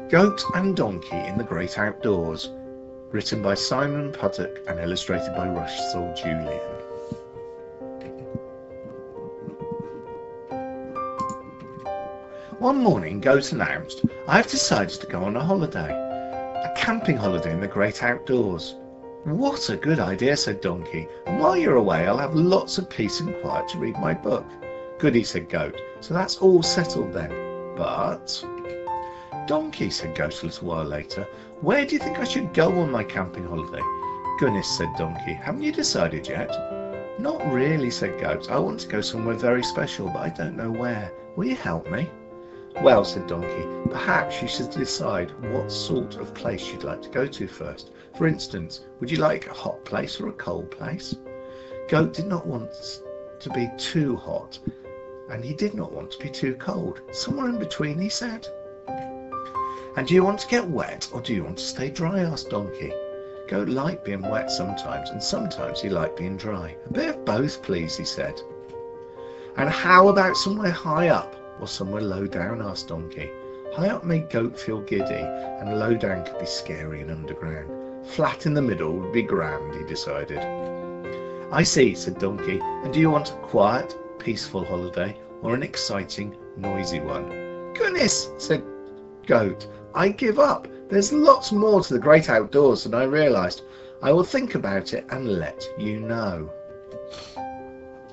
Goat and Donkey in the Great Outdoors, written by Simon Puttock and illustrated by Russell Julian. One morning, Goat announced, "I have decided to go on a holiday, a camping holiday in the Great Outdoors." "What a good idea," said Donkey, "and while you're away I'll have lots of peace and quiet to read my book." "Goody," said Goat, "so that's all settled then. But..." "Donkey," said Goat a little while later, "where do you think I should go on my camping holiday?" "Goodness," said Donkey, "haven't you decided yet?" "Not really," said Goat. "I want to go somewhere very special, but I don't know where. Will you help me?" "Well," said Donkey, "perhaps you should decide what sort of place you'd like to go to first. For instance, would you like a hot place or a cold place?" Goat did not want to be too hot, and he did not want to be too cold. "Somewhere in between," he said. "And do you want to get wet, or do you want to stay dry?" asked Donkey. Goat liked being wet sometimes, and sometimes he liked being dry. "A bit of both, please," he said. "And how about somewhere high up, or somewhere low down?" asked Donkey. High up made Goat feel giddy, and low down could be scary and underground. Flat in the middle would be grand, he decided. "I see," said Donkey. "And do you want a quiet, peaceful holiday, or an exciting, noisy one?" "Goodness," said Goat, "I give up. There's lots more to the Great Outdoors than I realised. I will think about it and let you know."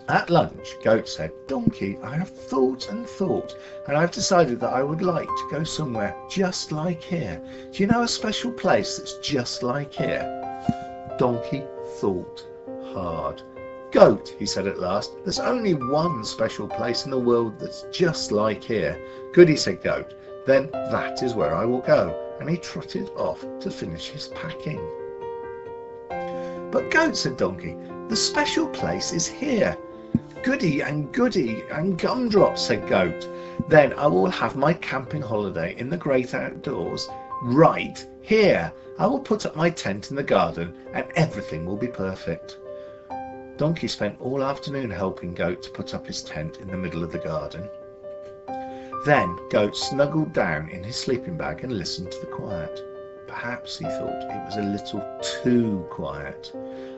At lunch, Goat said, "Donkey, I have thought and thought, and I've decided that I would like to go somewhere just like here. Do you know a special place that's just like here?" Donkey thought hard. "Goat," he said at last, "there's only one special place in the world that's just like here." "Goody," said Goat, "then that is where I will go," and he trotted off to finish his packing. "But Goat," said Donkey, "the special place is here." "Goody and gumdrops," said Goat. "Then I will have my camping holiday in the Great Outdoors right here. I will put up my tent in the garden and everything will be perfect." Donkey spent all afternoon helping Goat to put up his tent in the middle of the garden. Then Goat snuggled down in his sleeping bag and listened to the quiet. Perhaps, he thought, it was a little too quiet.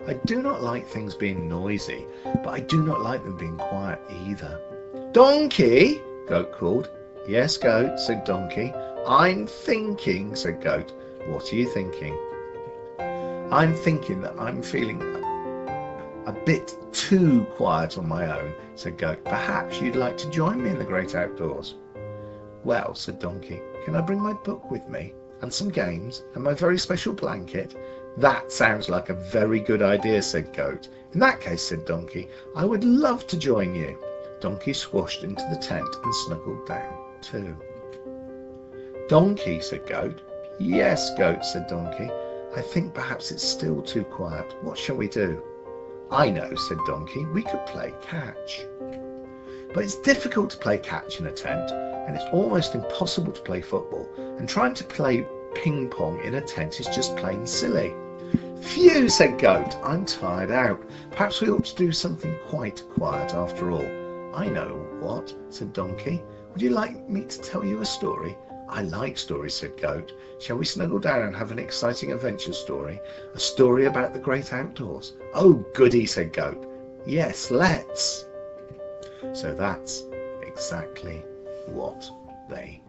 "I do not like things being noisy, but I do not like them being quiet either." "Donkey!" Goat called. "Yes, Goat," said Donkey. "I'm thinking," said Goat. "What are you thinking?" "I'm thinking that I'm feeling a bit too quiet on my own," said Goat. "Perhaps you'd like to join me in the Great Outdoors." "Well," said Donkey, "can I bring my book with me, and some games, and my very special blanket?" "That sounds like a very good idea," said Goat. "In that case," said Donkey, "I would love to join you." Donkey squashed into the tent and snuggled down too. "Donkey," said Goat. "Yes, Goat," said Donkey. "I think perhaps it's still too quiet. What shall we do?" "I know," said Donkey. "We could play catch." "But it's difficult to play catch in a tent, and it's almost impossible to play football, and trying to play ping pong in a tent is just plain silly." "Phew," said Goat. "I'm tired out. Perhaps we ought to do something quite quiet after all." "I know what," said Donkey. "Would you like me to tell you a story?" "I like stories," said Goat. "Shall we snuggle down and have an exciting adventure story? A story about the Great Outdoors?" "Oh, goody," said Goat. "Yes, let's." So that's exactly what they